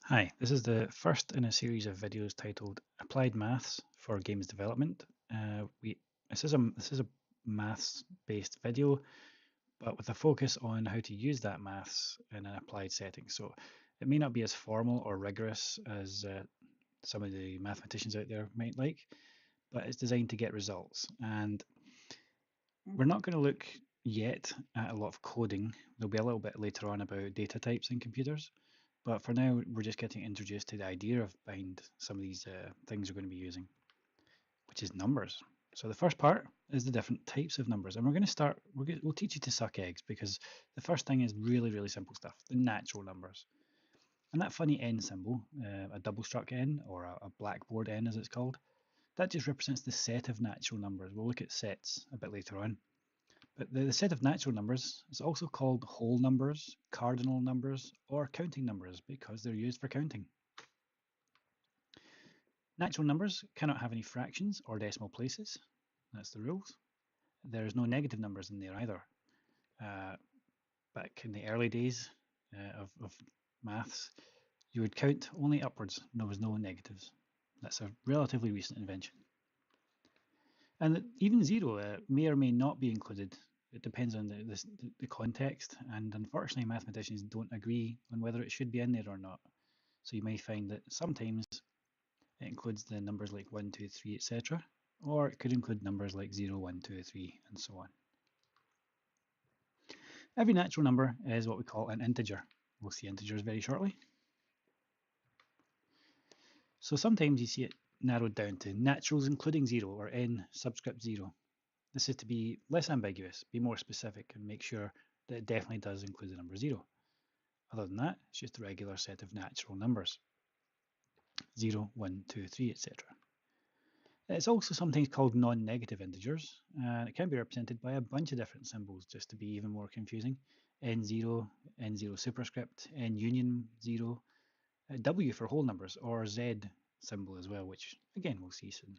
Hi, this is the first in a series of videos titled Applied Maths for Games Development. This is a maths-based video, but with a focus on how to use that maths in an applied setting. So it may not be as formal or rigorous as some of the mathematicians out there might like, but it's designed to get results. And we're not going to look yet at a lot of coding. There'll be a little bit later on about data types in computers. But for now, we're just getting introduced to the idea of behind some of these things we're going to be using, which is numbers. So the first part is the different types of numbers, and we're going to start. We'll teach you to suck eggs because the first thing is really, really simple stuff: the natural numbers. And that funny n symbol, a double struck n or a blackboard n as it's called, that just represents the set of natural numbers. We'll look at sets a bit later on. But the set of natural numbers is also called whole numbers, cardinal numbers, or counting numbers because they're used for counting. Natural numbers cannot have any fractions or decimal places. That's the rules. There's no negative numbers in there either. Back in the early days of maths, you would count only upwards. There was no negatives. That's a relatively recent invention. And even zero may or may not be included. It depends on the context, and unfortunately mathematicians don't agree on whether it should be in there or not. So you may find that sometimes it includes the numbers like 1, 2, 3, etc. Or it could include numbers like 0, 1, 2, 3, and so on. Every natural number is what we call an integer. We'll see integers very shortly. So sometimes you see it narrowed down to naturals including 0 or n subscript 0. This is to be less ambiguous, be more specific, and make sure that it definitely does include the number 0. Other than that, it's just a regular set of natural numbers. 0, 1, 2, 3, etc. It's also sometimes called non-negative integers, and it can be represented by a bunch of different symbols just to be even more confusing. N0, N0 superscript, N union 0, W for whole numbers, or Z symbol as well, which again we'll see soon.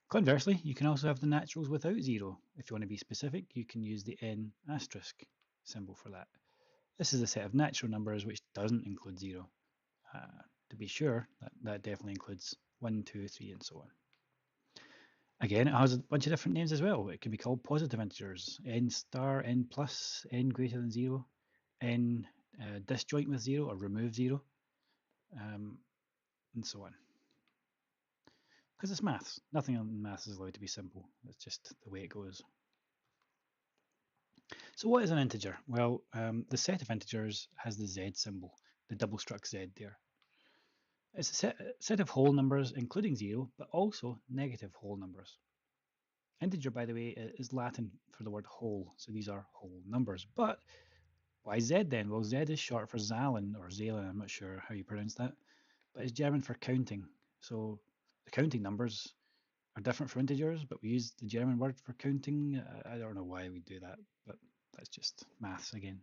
Conversely, you can also have the naturals without 0. If you want to be specific, you can use the N asterisk symbol for that. This is a set of natural numbers which doesn't include 0. To be sure, that definitely includes 1, 2, 3, and so on. Again, it has a bunch of different names as well. It can be called positive integers, n star, n plus, n greater than 0, n disjoint with 0 or remove 0, and so on. Because it's maths. Nothing in maths is allowed to be simple. It's just the way it goes. So what is an integer? Well, the set of integers has the Z symbol, the double struck Z there. It's a set of whole numbers, including 0, but also negative whole numbers. Integer, by the way, is Latin for the word whole, so these are whole numbers. But why Z then? Well, Z is short for Zahlen or Zahlen, I'm not sure how you pronounce that, but it's German for counting. So the counting numbers are different for integers, but we use the German word for counting. I don't know why we do that, but that's just maths again.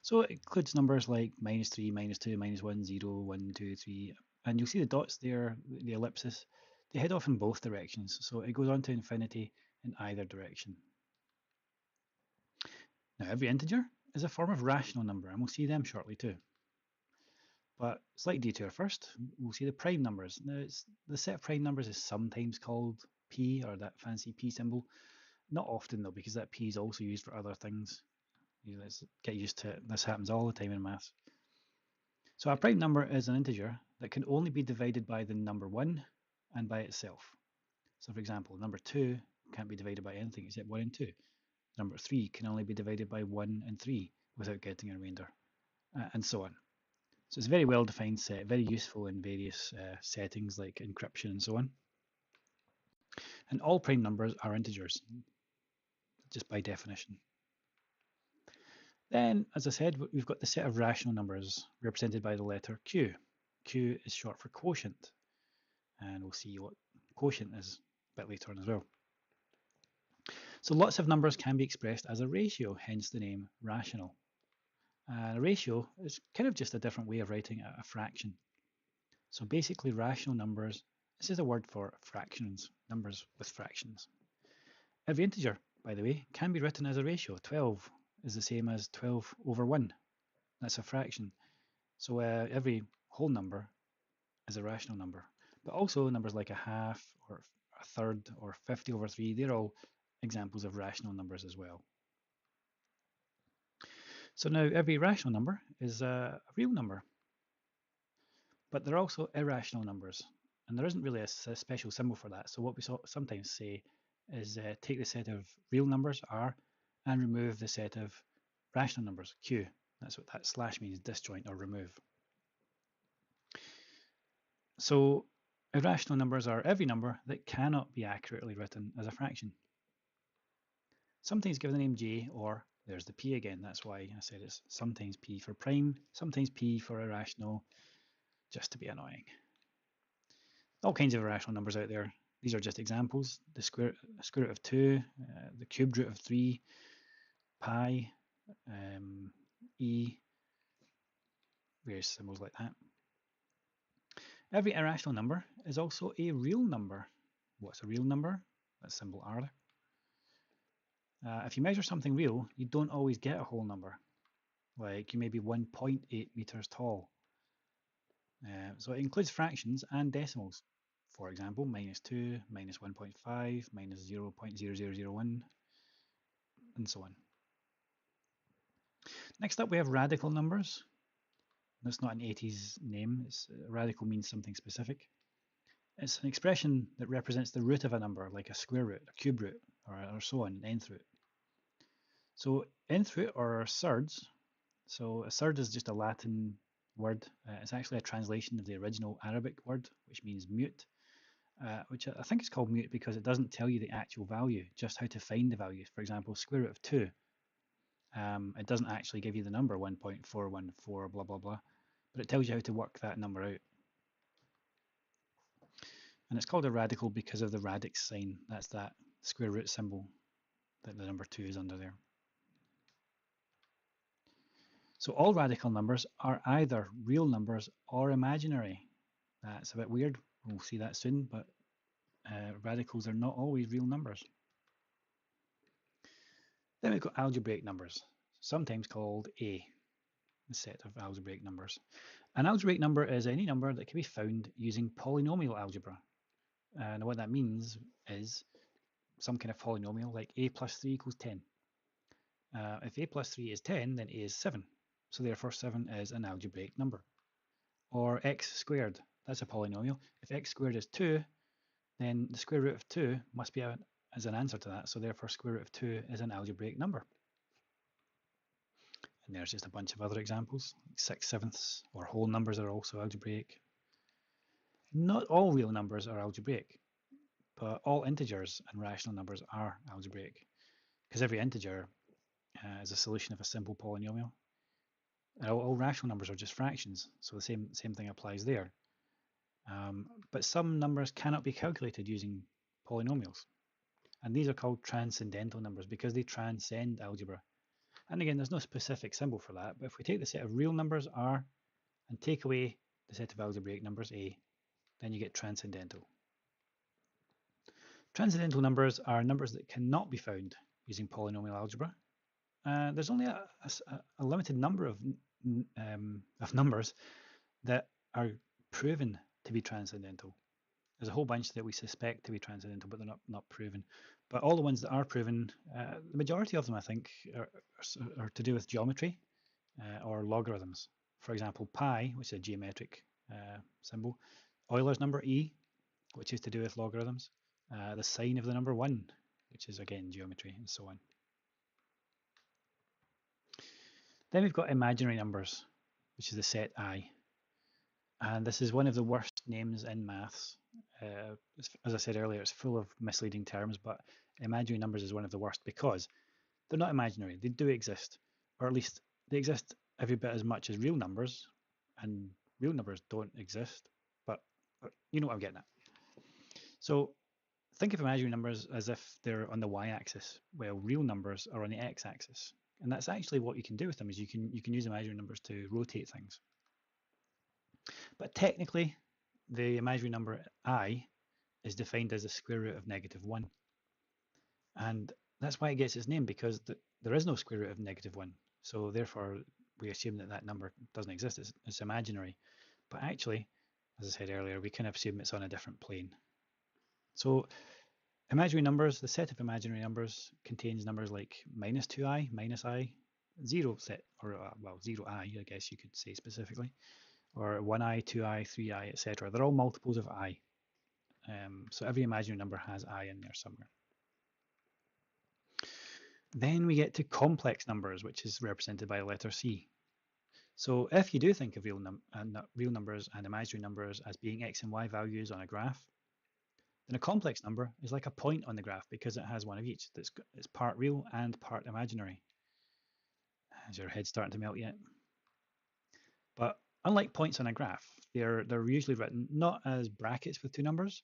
So it includes numbers like -3, -2, -1, 0, 1, 2, 3, and you'll see the dots there, the ellipsis, they head off in both directions. So it goes on to infinity in either direction. Now every integer is a form of rational number, and we'll see them shortly too. But slight detour first, we'll see the prime numbers. Now the set of prime numbers is sometimes called p, or that fancy p symbol. Not often though, because that p is also used for other things. Let's get used to it. This happens all the time in maths. So a prime number is an integer that can only be divided by the number 1 and by itself. So for example, number 2 can't be divided by anything except 1 and 2. Number 3 can only be divided by 1 and 3 without getting a remainder, and so on. So it's a very well-defined set, very useful in various settings like encryption and so on. And all prime numbers are integers, just by definition. Then, as I said, we've got the set of rational numbers represented by the letter Q. Q is short for quotient, and we'll see what quotient is a bit later on as well. So lots of numbers can be expressed as a ratio, hence the name rational. A ratio is kind of just a different way of writing a fraction. So basically rational numbers, this is a word for fractions, numbers with fractions. Every integer, by the way, can be written as a ratio. 12 is the same as 12 over 1. That's a fraction. So every whole number is a rational number. But also numbers like a half or a third or 50 over 3, they're all examples of rational numbers as well. So now every rational number is a real number. But they're also irrational numbers. And there isn't really a special symbol for that. So what we sometimes say is take the set of real numbers, R, and remove the set of rational numbers, Q. That's what that slash means, disjoint or remove. So irrational numbers are every number that cannot be accurately written as a fraction. Sometimes given the name J, or there's the P again. That's why I said it's sometimes P for prime, sometimes P for irrational, just to be annoying. All kinds of irrational numbers out there. These are just examples. The square root of 2, the cubed root of 3, pi, e, various symbols like that. Every irrational number is also a real number. What's a real number? That symbol R. If you measure something real, you don't always get a whole number. Like you may be 1.8 meters tall. So it includes fractions and decimals. For example, -2, -1.5, -0.0001, and so on. Next up, we have radical numbers. That's not an 80s name. Radical means something specific. It's an expression that represents the root of a number, like a square root, a cube root, or so on, an nth root. So nth root or surds. So a surd is just a Latin word. It's actually a translation of the original Arabic word, which means mute, which I think is called mute because it doesn't tell you the actual value, just how to find the value. For example, square root of 2. It doesn't actually give you the number 1.414 blah blah blah, but it tells you how to work that number out. And it's called a radical because of the radix sign. That's that square root symbol that the number 2 is under there. So all radical numbers are either real numbers or imaginary. That's a bit weird. We'll see that soon, but radicals are not always real numbers. Then we've got algebraic numbers, sometimes called A, the set of algebraic numbers. An algebraic number is any number that can be found using polynomial algebra. And what that means is some kind of polynomial like a plus 3 equals 10. If a plus 3 is 10, then a is 7. So therefore 7 is an algebraic number. Or x squared, that's a polynomial. If x squared is 2, then the square root of 2 must be as an answer to that. So therefore square root of 2 is an algebraic number. And there's just a bunch of other examples. 6/7 or whole numbers are also algebraic. Not all real numbers are algebraic, but all integers and rational numbers are algebraic, because every integer is a solution of a simple polynomial. And all rational numbers are just fractions, so the same thing applies there. But some numbers cannot be calculated using polynomials, and these are called transcendental numbers because they transcend algebra. And again, there's no specific symbol for that, but if we take the set of real numbers R and take away the set of algebraic numbers A, then you get transcendental. Transcendental numbers are numbers that cannot be found using polynomial algebra. There's only a limited number of numbers that are proven to be transcendental. There's a whole bunch that we suspect to be transcendental, but they're not proven. But all the ones that are proven, the majority of them, I think, are to do with geometry or logarithms. For example, pi, which is a geometric symbol. Euler's number, E, which is to do with logarithms. The sign of the number 1, which is, again, geometry, and so on. Then we've got imaginary numbers, which is the set I. And this is one of the worst names in maths. As I said earlier, it's full of misleading terms, but imaginary numbers is one of the worst because they're not imaginary. They do exist, or at least they exist every bit as much as real numbers, and real numbers don't exist, but you know what I'm getting at. So think of imaginary numbers as if they're on the y-axis, while real numbers are on the x-axis. And that's actually what you can do with them, is you can use imaginary numbers to rotate things. But technically, the imaginary number I is defined as the square root of -1. And that's why it gets its name, because there is no square root of -1. So therefore, we assume that that number doesn't exist, it's imaginary. But actually, as I said earlier, we can assume it's on a different plane. So imaginary numbers, the set of imaginary numbers contains numbers like minus 2i, minus I, 0 set, or well, 0i, I guess you could say specifically, or 1i, 2i, 3i, etc. They're all multiples of I. So every imaginary number has I in there somewhere. Then we get to complex numbers, which is represented by the letter C. So if you do think of real numbers and imaginary numbers as being x and y values on a graph, then a complex number is like a point on the graph because it has one of each. It's part real and part imaginary. Is your head starting to melt yet? But unlike points on a graph, they're usually written not as brackets with two numbers,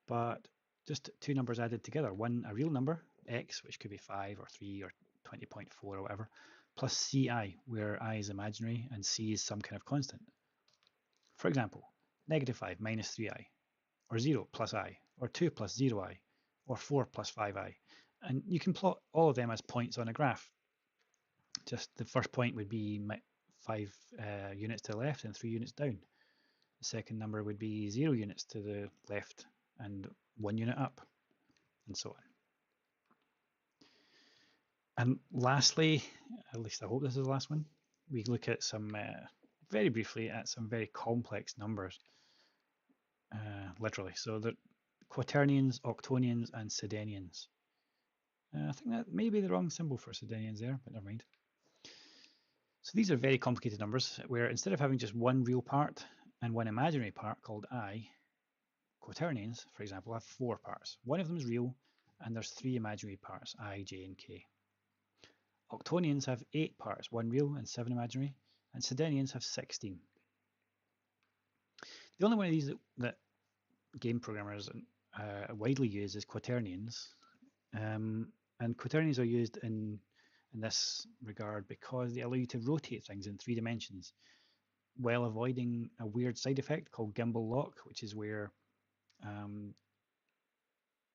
but just two numbers added together. One, a real number, x, which could be 5 or 3 or 20.4 or whatever, plus ci, where I is imaginary and c is some kind of constant. For example, -5 minus 3i, or 0 plus I, or 2 plus 0i, or 4 plus 5i. And you can plot all of them as points on a graph. Just the first point would be 5 units to the left and 3 units down. The second number would be 0 units to the left and 1 unit up, and so on. And lastly, at least I hope this is the last one, we look at some, very briefly, at some very complex numbers, literally. So the quaternions, octonions, and sedenions. I think that may be the wrong symbol for sedenions there, but never mind. So these are very complicated numbers where instead of having just one real part and one imaginary part called I, quaternions, for example, have 4 parts. One of them is real, and there's 3 imaginary parts, I, j, and k. Octonions have 8 parts, 1 real and 7 imaginary, and sedenions have 16. The only one of these that game programmers widely use is quaternions. And quaternions are used in this regard because they allow you to rotate things in 3 dimensions while avoiding a weird side effect called gimbal lock, which is where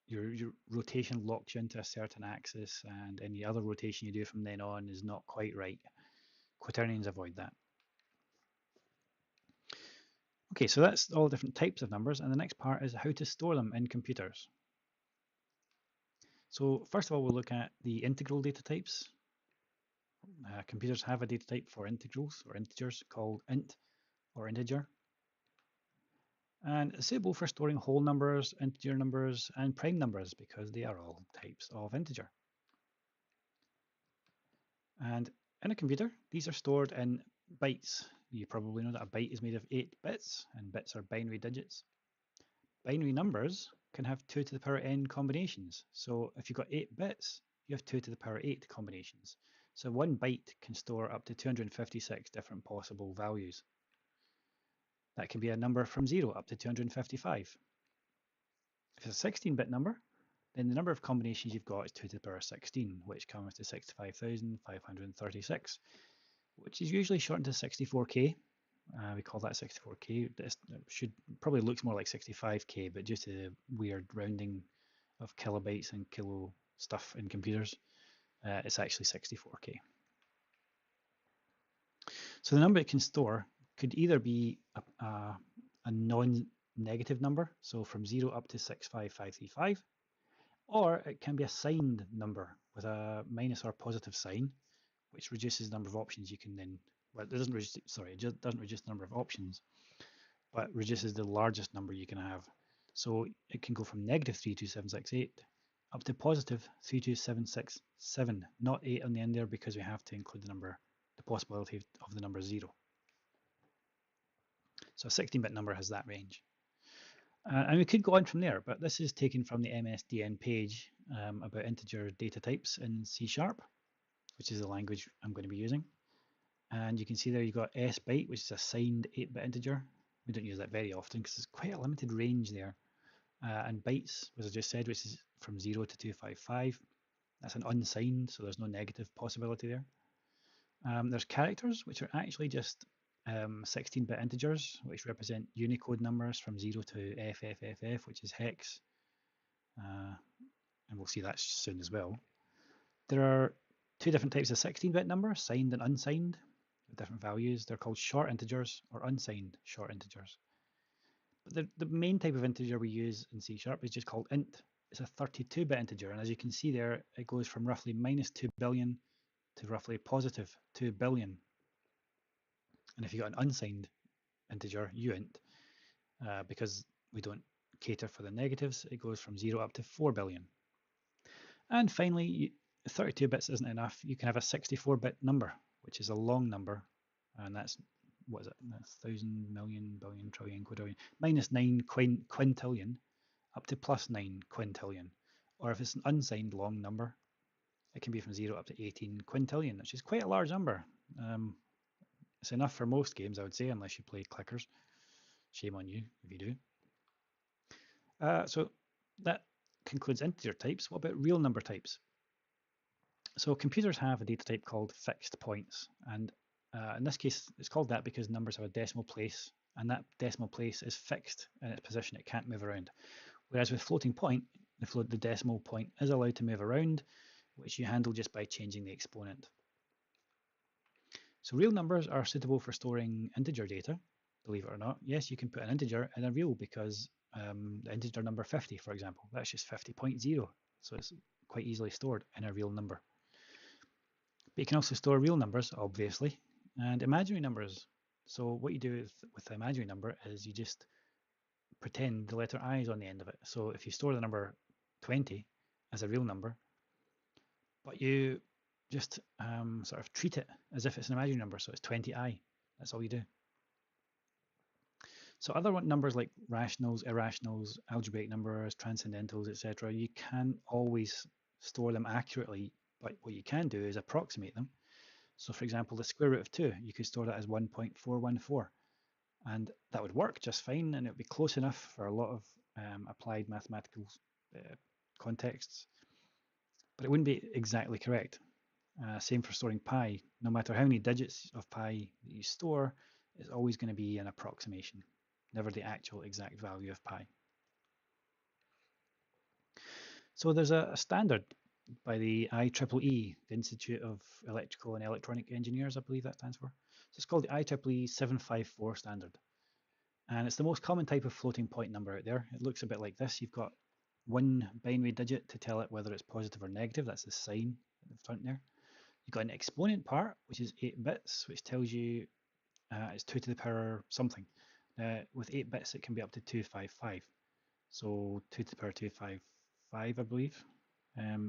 your rotation locks you into a certain axis and any other rotation you do from then on is not quite right. Quaternions avoid that. Okay, so that's all different types of numbers, and the next part is how to store them in computers. So first of all, we'll look at the integral data types. Computers have a data type for integrals or integers called int or integer. And it's suitable for storing whole numbers, integer numbers, and prime numbers because they are all types of integer. And in a computer, these are stored in bytes. You probably know that a byte is made of 8 bits, and bits are binary digits. Binary numbers can have 2 to the power n combinations. So if you've got 8 bits, you have 2 to the power 8 combinations. So 1 byte can store up to 256 different possible values. That can be a number from 0 up to 255. If it's a 16-bit number, then the number of combinations you've got is 2 to the power 16, which comes to 65,536, which is usually shortened to 64K. We call that 64K. It probably looks more like 65K, but due to the weird rounding of kilobytes and kilo stuff in computers, it's actually 64K. So the number it can store could either be a non-negative number, so from 0 up to 65535, or it can be a signed number with a minus or positive sign, which reduces the number of options you can then, well, it doesn't reduce, sorry, it just doesn't reduce the number of options, but reduces the largest number you can have. So it can go from -32768 up to positive 32767, not 8 on the end there because we have to include the possibility of the number 0. So a 16-bit number has that range. And we could go on from there, but this is taken from the MSDN page about integer data types in C#, which is the language I'm going to be using. And you can see there you've got S byte, which is a signed 8-bit integer. We don't use that very often because there's quite a limited range there. And bytes, as I just said, which is from 0 to 255. That's an unsigned, so there's no negative possibility there. There's characters, which are actually just 16-bit integers, which represent Unicode numbers from 0 to FFFF, which is hex. And we'll see that soon as well. There are 2 different types of 16-bit number, signed and unsigned. with different values. They're called short integers or unsigned short integers. But the main type of integer we use in C# is just called int. It's a 32-bit integer, and as you can see there, it goes from roughly -2 billion to roughly +2 billion. And if you got an unsigned integer, uint, because we don't cater for the negatives, it goes from 0 up to 4 billion. And finally, 32 bits isn't enough. You can have a 64-bit number, which is a long number, and that's, what is it? That's 1,000, million, billion, trillion, quadrillion, -9 quintillion up to +9 quintillion. Or if it's an unsigned long number, it can be from 0 up to 18 quintillion, which is quite a large number. It's enough for most games, I would say, unless you play clickers. Shame on you if you do. So that concludes integer types. What about real number types? So computers have a data type called fixed points, and in this case it's called that because numbers have a decimal place, and that decimal place is fixed in its position. It can't move around. Whereas with floating point, the decimal point is allowed to move around, which you handle just by changing the exponent. So real numbers are suitable for storing integer data, believe it or not. Yes, you can put an integer in a real because the integer number 50, for example, that's just 50.0. So it's quite easily stored in a real number. But you can also store real numbers, obviously, and imaginary numbers. So what you do with the imaginary number is you just pretend the letter I is on the end of it. So if you store the number 20 as a real number, but you just sort of treat it as if it's an imaginary number, so it's 20i. That's all you do. So other numbers like rationals, irrationals, algebraic numbers, transcendentals, etc., you can't always store them accurately, but what you can do is approximate them. So for example, the square root of 2, you could store that as 1.414, and that would work just fine, and it would be close enough for a lot of applied mathematical contexts, but it wouldn't be exactly correct. Same for storing pi. No matter how many digits of pi that you store, it's always going to be an approximation, never the actual exact value of pi. So there's a standard by the IEEE, the Institute of Electrical and Electronic Engineers, I believe that stands for. So it's called the IEEE 754 standard. And it's the most common type of floating point number out there. It looks a bit like this. You've got one binary digit to tell it whether it's positive or negative. That's the sign at the front there. You've got an exponent part, which is 8 bits, which tells you it's 2 to the power something. With 8 bits, it can be up to 255. So 2 to the power 255, I believe.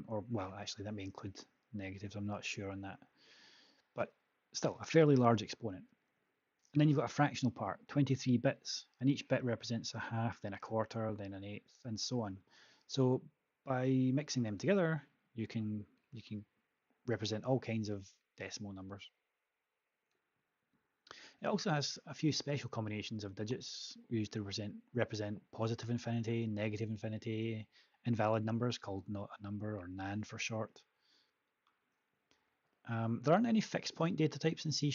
Or, well, actually, that may include negatives. I'm not sure on that. But still, a fairly large exponent. And then you've got a fractional part, 23 bits, and each bit represents a half, then a quarter, then an eighth, and so on. So by mixing them together, you can represent all kinds of decimal numbers. It also has a few special combinations of digits used to represent positive infinity, negative infinity, invalid numbers called not a number or NaN for short. There aren't any fixed point data types in C#,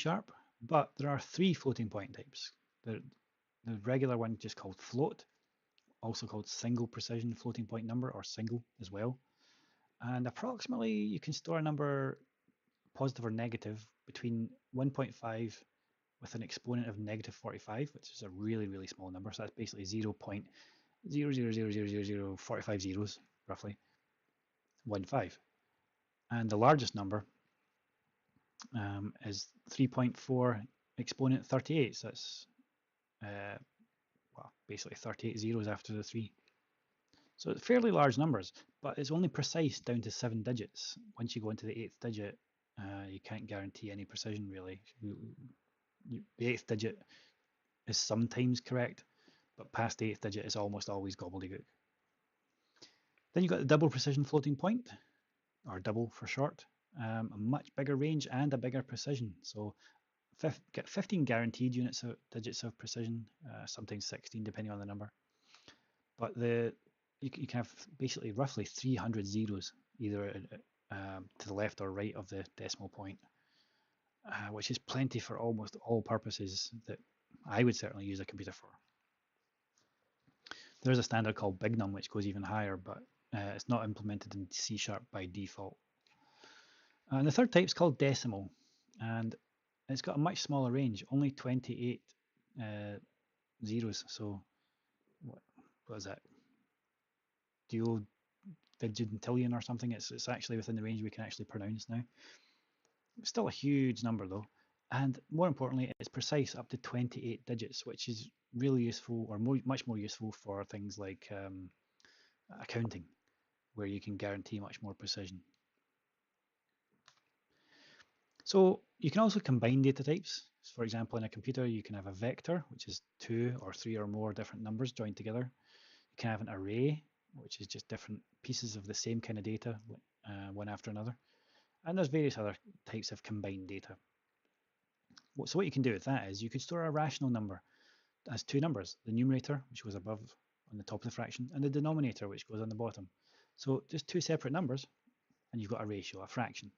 but there are 3 floating point types. The regular one just called float, also called single precision floating point number, or single as well. And approximately you can store a number positive or negative between 1.5 with an exponent of -45, which is a really, really small number. So that's basically 0.0000045 zeros, roughly, 1.5. And the largest number is 3.4 exponent 38. So that's well, basically 38 zeros after the 3. So it's fairly large numbers, but it's only precise down to 7 digits. Once you go into the 8th digit, you can't guarantee any precision, really. The 8th digit is sometimes correct, but past the 8th digit is almost always gobbledygook. Then you've got the double precision floating point, or double for short, a much bigger range and a bigger precision. So get 15 guaranteed digits of precision, sometimes 16 depending on the number. But you can have basically roughly 300 zeros either to the left or right of the decimal point, which is plenty for almost all purposes that I would certainly use a computer for. There's a standard called Bignum which goes even higher, but it's not implemented in C# by default. And the third type is called decimal, and it's got a much smaller range, only 28 zeros. So what is that? Duodecillion or something. It's actually within the range we can actually pronounce now. It's still a huge number though. And more importantly, it's precise up to 28 digits, which is really useful, or much more useful for things like accounting, where you can guarantee much more precision. So you can also combine data types. For example, in a computer, you can have a vector, which is 2 or 3 or more different numbers joined together. You can have an array, which is just different pieces of the same kind of data, one after another. And there's various other types of combined data. So what you can do with that is you could store a rational number as two numbers, the numerator, which goes above on the top of the fraction, and the denominator, which goes on the bottom. So just two separate numbers, and you've got a ratio, a fraction.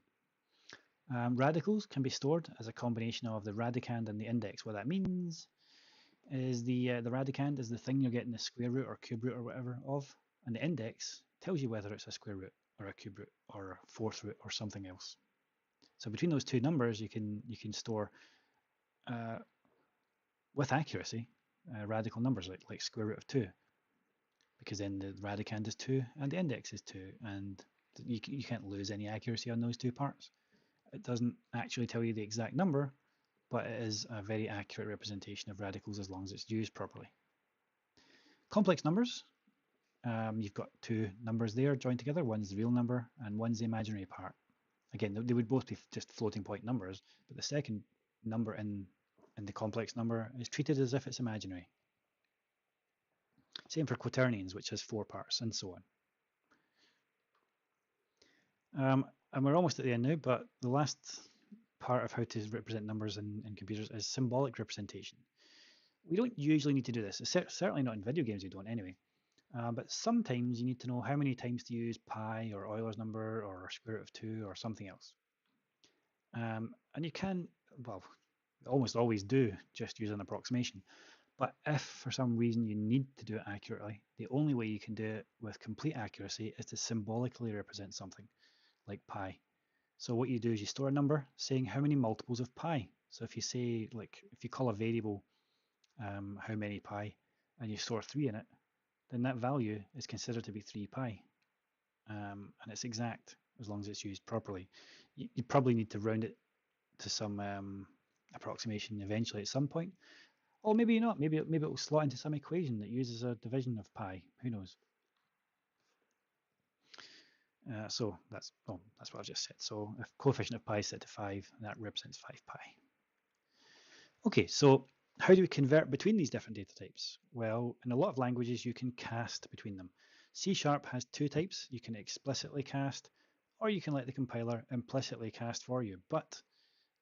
Radicals can be stored as a combination of the radicand and the index. What that means is the radicand is the thing you're getting the square root or cube root or whatever of, and the index tells you whether it's a square root or a cube root or a fourth root or something else. So between those two numbers, you can store with accuracy radical numbers like square root of 2, because then the radicand is 2 and the index is 2, and you can't lose any accuracy on those two parts. It doesn't actually tell you the exact number, but it is a very accurate representation of radicals as long as it's used properly. Complex numbers, you've got two numbers there joined together. One's the real number and one's the imaginary part. Again, they would both be just floating point numbers, but the second number in the complex number is treated as if it's imaginary. Same for quaternions, which has 4 parts, and so on. And we're almost at the end now, but the last part of how to represent numbers in computers is symbolic representation. We don't usually need to do this. It's certainly not in video games we don't anyway. But sometimes you need to know how many times to use pi or Euler's number or square root of 2 or something else. And you can, well, almost always do just use an approximation. But if for some reason you need to do it accurately, the only way you can do it with complete accuracy is to symbolically represent something like pi. So what you do is you store a number saying how many multiples of pi. So if you say, like, if you call a variable how many pi, and you store 3 in it, then that value is considered to be 3 pi. And it's exact as long as it's used properly. You probably need to round it to some approximation eventually at some point. Or maybe not. Maybe it will slot into some equation that uses a division of pi. Who knows? So that's what I've just said. So if coefficient of pi is set to 5, that represents 5 pi. Okay, so how do we convert between these different data types? Well, in a lot of languages, you can cast between them. C# has 2 types. You can explicitly cast, or you can let the compiler implicitly cast for you, but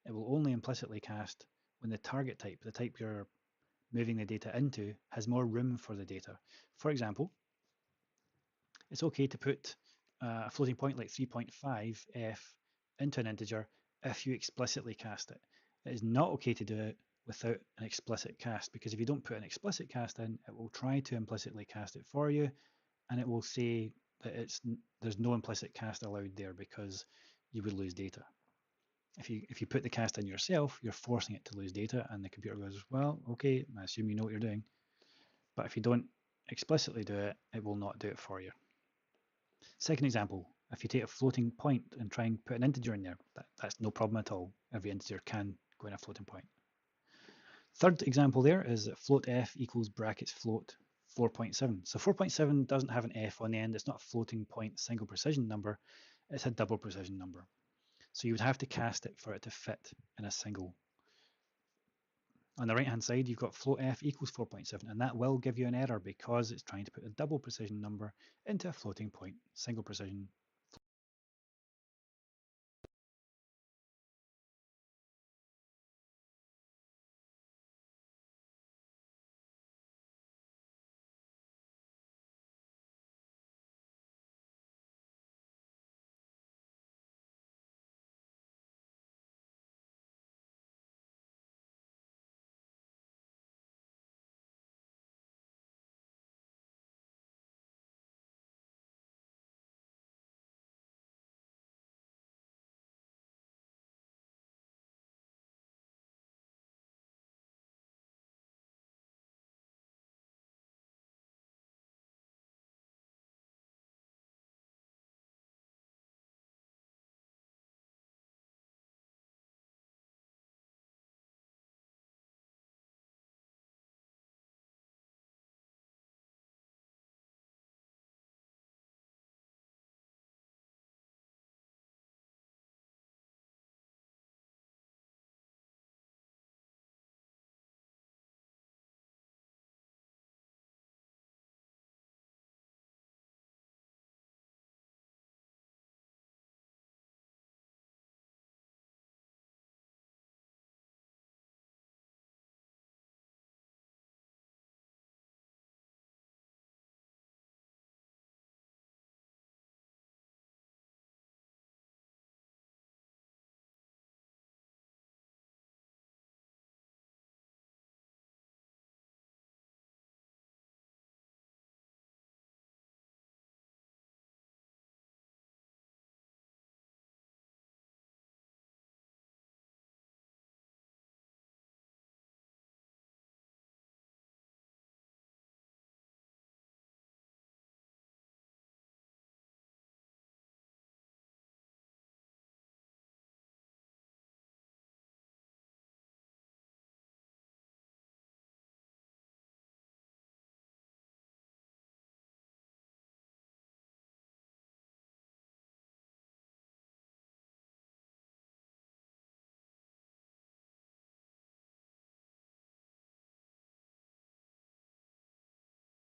it will only implicitly cast when the target type, the type you're moving the data into, has more room for the data. For example, it's okay to put a floating point like 3.5f into an integer if you explicitly cast it. It is not okay to do it without an explicit cast, because if you don't put an explicit cast in, it will try to implicitly cast it for you, and it will say that there's no implicit cast allowed there because you would lose data. If you put the cast in yourself, you're forcing it to lose data, and the computer goes, well, okay, I assume you know what you're doing. But if you don't explicitly do it, it will not do it for you. Second example, if you take a floating point and try and put an integer in there, that's no problem at all. Every integer can go in a floating point. Third example there is that float f equals brackets float 4.7. So 4.7 doesn't have an f on the end. It's not a floating point single precision number. It's a double precision number. So you would have to cast it for it to fit in a single. On the right hand side, you've got float f equals 4.7, and that will give you an error because it's trying to put a double precision number into a floating point single precision